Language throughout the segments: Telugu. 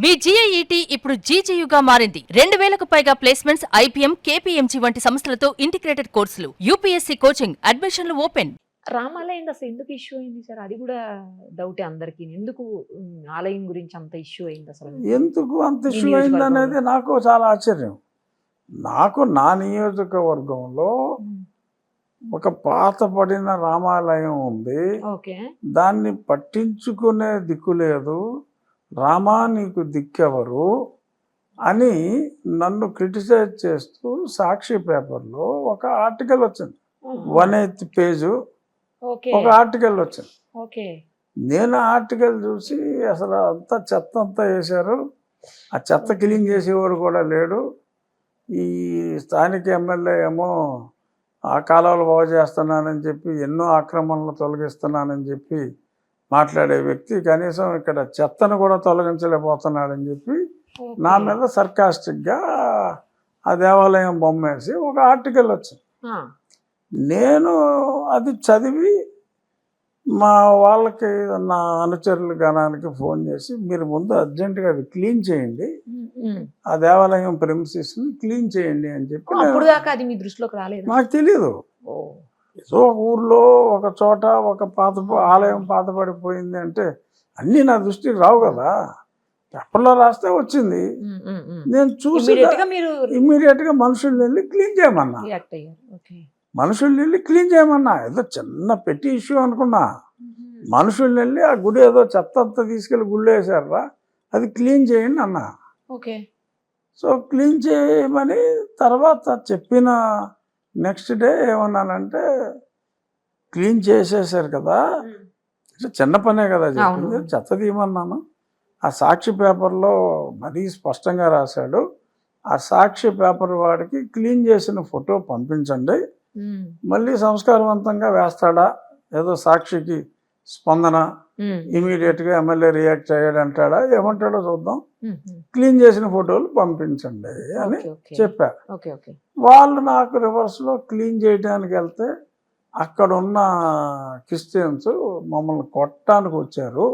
మీ GIET ఇప్పుడు GGUగా మారింది. 2000కు పైగా ప్లేస్మెంట్స్, IPM, KPMG వంటి సంస్థలతో ఇంటిగ్రేటెడ్ కోర్సులు, UPSC కోచింగ్, అడ్మిషన్లు ఓపెన్. రామాలయం అసలు ఎందుకు ఇష్యూ అయింది సార్? అది కూడా డౌటే అందరికి. ఎందుకు ఆలయం గురించి అంత ఇష్యూ అయింది అసలు? ఎందుకు అంత ఇష్యూ అయింది అనేది నాకు చాలా ఆశ్చర్యం. నాకు నా నియోజకవర్గంలో ఒక పాతపడిన రామాలయం ఉంది, దాన్ని పట్టించుకునే దిక్కు లేదు, రామా నీకు దిక్కెవరు అని నన్ను క్రిటిసైజ్ చేస్తూ సాక్షి పేపర్లో ఒక ఆర్టికల్ వచ్చింది. 1/8 పేజు ఒక ఆర్టికల్ వచ్చింది. నేను ఆర్టికల్ చూసి అసలు అంతా చెత్త అంతా వేశారు, ఆ చెత్త క్లీన్ చేసేవాడు కూడా లేడు. ఈ స్థానిక ఎమ్మెల్యే ఏమో ఆ కాలువలు బాగు చేస్తున్నానని చెప్పి, ఎన్నో ఆక్రమణలు తొలగిస్తున్నానని చెప్పి మాట్లాడే వ్యక్తి కనీసం ఇక్కడ చెత్తను కూడా తొలగించలేకపోతున్నాడని చెప్పి నా మీద సర్కాస్టిక్గా ఆ దేవాలయం బొమ్మేసి ఒక ఆర్టికల్ వచ్చింది. నేను అది చదివి మా వాళ్ళకి, నా అనుచరుల గణానికి ఫోన్ చేసి, మీరు ముందు అర్జెంటుగా అది క్లీన్ చేయండి, ఆ దేవాలయం ప్రెమిసెస్ని క్లీన్ చేయండి అని చెప్పి. అది మీ దృష్టిలోకి రాలేదు? నాకు తెలీదు. ఏదో ఒక ఊర్లో ఒక చోట ఒక ఆలయం పాతపడిపోయింది అంటే అన్నీ నా దృష్టికి రావు కదా, పేపర్లో రాస్తే వచ్చింది. నేను చూసి ఇమ్మీడియట్గా మనుషుల్ని వెళ్ళి క్లీన్ చేయమన్నా. మనుషుల్ని వెళ్ళి క్లీన్ చేయమన్నా. ఏదో చిన్న పెట్టి ఇష్యూ అనుకున్నా. మనుషుల్ని వెళ్ళి ఆ గుడి ఏదో చెత్త అంతా తీసుకెళ్ళి గుళ్ళు వేసారా, అది క్లీన్ చేయండి అన్నా. సో క్లీన్ చేయమని తర్వాత చెప్పిన నెక్స్ట్ డే ఏమన్నానంటే, క్లీన్ చేసేసారు కదా, చిన్న పనే కదా చెప్పింది, చెత్త తీయమన్నాను. ఆ సాక్షి పేపర్లో మరీ స్పష్టంగా రాశాడు, ఆ సాక్షి పేపర్ వాడికి క్లీన్ చేసిన ఫోటో పంపించండి, మళ్ళీ సంస్కారవంతంగా వేస్తాడా, ఏదో సాక్షికి స్పందన ఇమీడియట్గా ఎమ్మెల్యే రియాక్ట్ అయ్యాడు అంటాడా, ఏమంటాడో చూద్దాం, క్లీన్ చేసిన ఫోటోలు పంపించండి అని చెప్పా. వాళ్ళు నాకు రివర్స్లో క్లీన్ చేయడానికి వెళ్తే అక్కడ ఉన్న క్రిస్టియన్స్ మమ్మల్ని కొట్టడానికి వచ్చారు,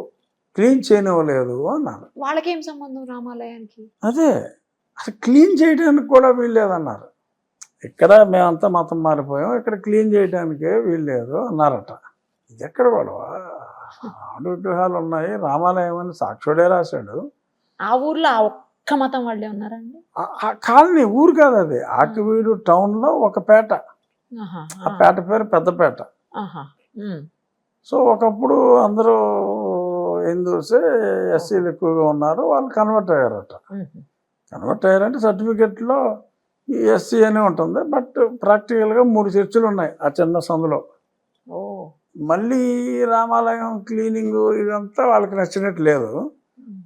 క్లీన్ చేయనివ్వలేదు అన్నారు. వాళ్ళకేం సంబంధం రామాలయానికి? అదే అసలు క్లీన్ చేయడానికి కూడా వీల్లేదన్నారు. ఇక్కడ మేమంతా మతం మారిపోయాం, ఇక్కడ క్లీన్ చేయడానికే వీల్లేదు అన్నారట. ఇది ఎక్కడ గొడవ? ఆడు విగ్రహాలు ఉన్నాయి, రామాలయం అని సాక్షుడే రాశాడు. ఆ ఊర్లో ఒక్క మతం వాళ్ళే ఉన్నారండి? ఆ కాలనీ, ఊరు కాదు అది, ఆకివీడు టౌన్లో ఒక పేట. ఆ పేట పేరు పెద్దపేట. సో ఒకప్పుడు అందరూ హిందూసే, ఎస్సీలు ఎక్కువగా ఉన్నారు, వాళ్ళు కన్వర్ట్ అయ్యారట. కన్వర్ట్ అయ్యారంటే సర్టిఫికెట్లో ఎస్సీ అని ఉంటుంది, బట్ ప్రాక్టికల్గా 3 చర్చిలు ఉన్నాయి ఆ చిన్న సందులో. మళ్ళీ రామాలయం క్లీనింగ్ ఇదంతా వాళ్ళకి నచ్చినట్టు లేదు,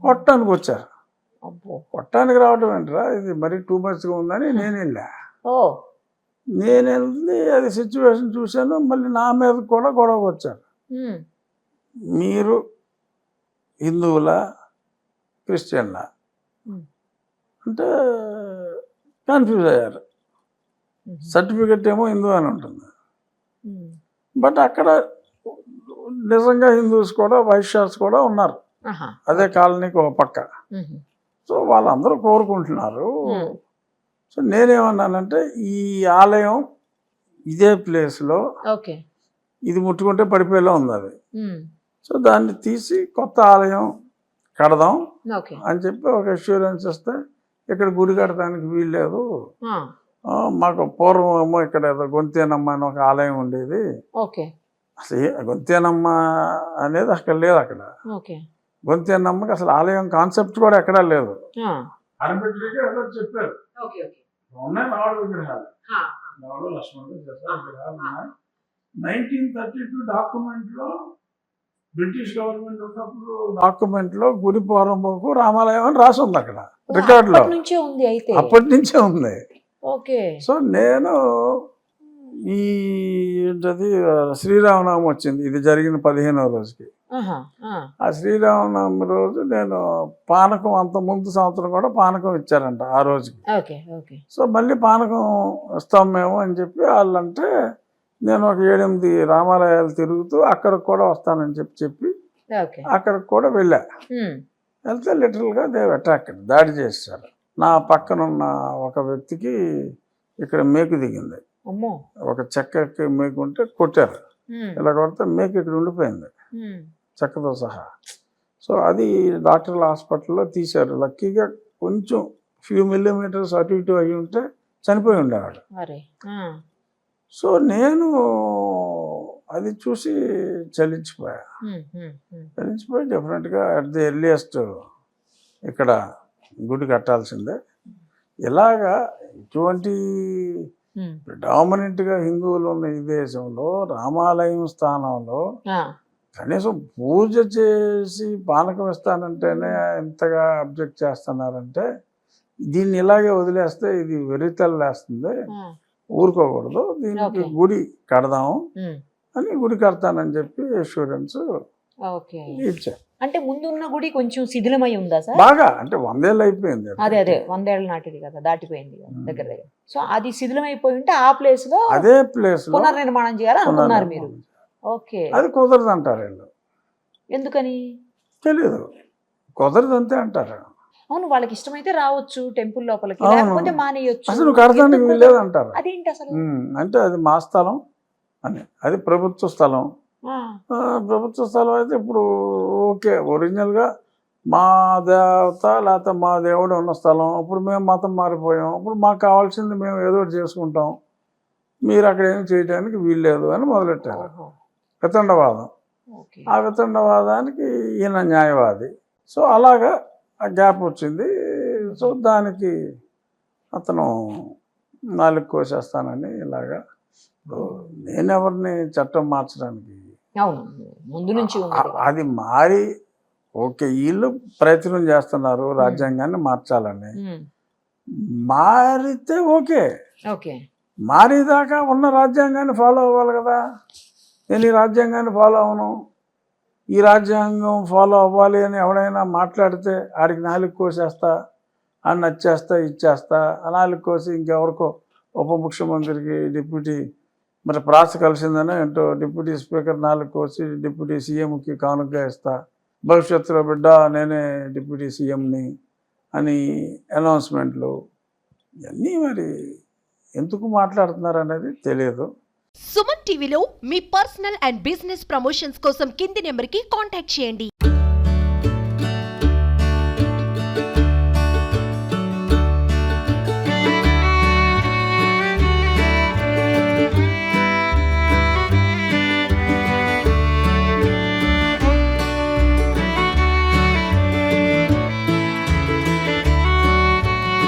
కొట్టడానికి వచ్చారు. కొట్టడానికి రావడం ఏంటరా, ఇది మరీ టూ మచ్గా ఉందని నేను వెళ్ళా. నేను వెళ్ళి అది సిచ్యువేషన్ చూశాను, మళ్ళీ నా మీద కూడా గొడవకు వచ్చారు. మీరు హిందువులా క్రిస్టియన్లా అంటే కన్ఫ్యూజ్ అయ్యారు. సర్టిఫికెట్ ఏమో హిందూ అని ఉంటుంది, బట్ అక్కడ నిజంగా హిందూస్ కూడా, వైశ్యాస్ కూడా ఉన్నారు అదే కాలనీకి ఒక పక్క. సో వాళ్ళందరూ కోరుకుంటున్నారు. సో నేనేమన్నానంటే, ఈ ఆలయం ఇదే ప్లేస్లో ఇది ముట్టుకుంటే పడిపోయేలా ఉంది అది, సో దాన్ని తీసి కొత్త ఆలయం కడదాం అని చెప్పి ఒక అష్యూరెన్స్ ఇస్తే, ఇక్కడ గుడి కడటానికి వీల్లేదు, మాకు పూర్వం ఏమో ఇక్కడ ఏదో గొంతేనమ్మ అని ఒక ఆలయం ఉండేది, అసలు గొంతేనమ్మ అనేది అక్కడ లేదు, అక్కడ గొంతేనమ్మకి అసలు ఆలయం కాన్సెప్ట్ కూడా ఎక్కడా లేదు. చెప్పారు ఉన్నాయి 4 విగ్రహాలు, 4 లక్ష్మణుడు విగ్రహాలు ఉన్నాయి. 1932 డాక్యుమెంట్లో, బ్రిటిష్ గవర్నమెంట్ ఉన్నప్పుడు డాక్యుమెంట్లో గుడి పూర్వంకు రామాలయం అని రాసి ఉంది అక్కడ రికార్డులో, అప్పటి నుంచే ఉంది. సో నేను ఈ ఏంటది శ్రీరామనవమి వచ్చింది, ఇది జరిగిన 15వ రోజుకి. ఆ శ్రీరామనవమి రోజు నేను పానకం, అంత ముందు సంవత్సరం కూడా పానకం ఇచ్చారంట ఆ రోజుకి. సో మళ్ళీ పానకం ఇస్తాం మేము అని చెప్పి వాళ్ళంటే, నేను ఒక 7-8 రామాలయాలు తిరుగుతూ అక్కడికి కూడా వస్తానని చెప్పి అక్కడికి కూడా వెళ్ళా. వెళ్తే లిటరల్గా దే అటాక్డ్, దాడి చేశారు. నా పక్కనున్న ఒక వ్యక్తికి ఇక్కడ మేకు దిగింది, అమ్మో. ఒక చెక్కకి మేకు ఉంటే కొట్టారు. ఇలా కొడితే మేకు ఇక్కడ ఉండిపోయింది చెక్కతో సహా. సో అది డాక్టర్ల హాస్పిటల్లో తీశారు. లక్కీగా కొంచెం ఫ్యూ మిల్లీమీటర్స్ అటు ఇటు అయ్యి ఉంటే చనిపోయి ఉండేవాడు. సో నేను అది చూసి చలించిపోయి డెఫినెట్గా అట్ ది ఎర్లియస్ట్ ఇక్కడ గుడి కట్టాల్సిందే. ఇలాగా ఇటువంటి ప్రిడామినెంట్గా హిందువులు ఉన్న ఈ దేశంలో రామాలయం స్థానంలో కనీసం పూజ చేసి పానకం ఇస్తానంటేనే ఎంతగా అబ్జెక్ట్ చేస్తున్నారంటే, దీన్ని ఇలాగే వదిలేస్తే ఇది వెర్రితల్లేస్తుంది, ఊరుకోకూడదు, దీనికి గుడి కడదాము అని గుడి కడతానని చెప్పి అష్యూరెన్స్ ఇచ్చారు. అంటే ముందున్న గుడి కొంచెం శిథిలమై ఉందా సార్? బాగా, అంటే 100 ఏళ్ళు అయిపోయింది. అదే 100 ఏళ్ళ నాటిది కదా, దాటిపోయింది దగ్గర దగ్గర. సో అది శిథిలమైపోయి ఉంటే ఆ ప్లేస్ లో అదే ప్లేస్ లో పునర్నిర్మాణం చేయాలని అనుకున్నారు మీరు. ఓకే, అది కుదరదు అంటారు వీళ్ళు. ఎందుకని తెలీదు, కుదరదు అంతే అంటారు. అవును, వాళ్ళకి ఇష్టమైతే రావచ్చు టెంపుల్ లోపలికి, అవును. లేకపోతే మానేయొచ్చు. అసలు కడతానికి వీల్లేదు అంటారు. అదేంటి అసలు? అంటే అది మా స్థలం అని, అది ప్రభుత్వ స్థలం. ప్రభుత్వ స్థలం అయితే ఇప్పుడు ఓకే, ఒరిజినల్గా మా దేవత లేకపోతే మా దేవుడు ఉన్న స్థలం. అప్పుడు మేము మతం మారిపోయాం, అప్పుడు మాకు కావాల్సింది మేము ఏదో ఒకటి చేసుకుంటాం, మీరు అక్కడ ఏం చేయడానికి వీల్లేదు అని మొదలెట్టారు. వితండవాదం. ఆ వితండవాదానికి ఈయన న్యాయవాది. సో అలాగా ఆ గ్యాప్ వచ్చింది. సో దానికి అతను 4 కోసేస్తానని ఇలాగా. నేనెవరిని చట్టం మార్చడానికి, ముందు నుంచి అది మారి ఓకే వీళ్ళు ప్రయత్నం చేస్తున్నారు రాజ్యాంగాన్ని మార్చాలని. మారితే ఓకే, మారేదాకా ఉన్న రాజ్యాంగాన్ని ఫాలో అవ్వాలి కదా. నేను ఈ రాజ్యాంగాన్ని ఫాలో అవను, ఈ రాజ్యాంగం ఫాలో అవ్వాలి అని ఎవడైనా మాట్లాడితే ఆడికి 4 కోసేస్తా, అని నచ్చేస్తా ఇచ్చేస్తా, 4 కోసి ఇంకెవరికో ఉప ముఖ్యమంత్రికి డిప్యూటీ మరి ప్రాస కలిసిందని ఏంటో డిప్యూటీ స్పీకర్ 4 కోసి డిప్యూటీ సీఎంకి కానుకగా ఇస్తా, భవిష్యత్తులో బిడ్డ నేనే డిప్యూటీ సీఎంని అని అనౌన్స్మెంట్లు, ఇవన్నీ మరి ఎందుకు మాట్లాడుతున్నారు అనేది తెలియదు. సుమన్ టీవీలో మీ పర్సనల్ అండ్ బిజినెస్ ప్రమోషన్స్ కోసం కింది నెంబర్కి కాంటాక్ట్ చేయండి.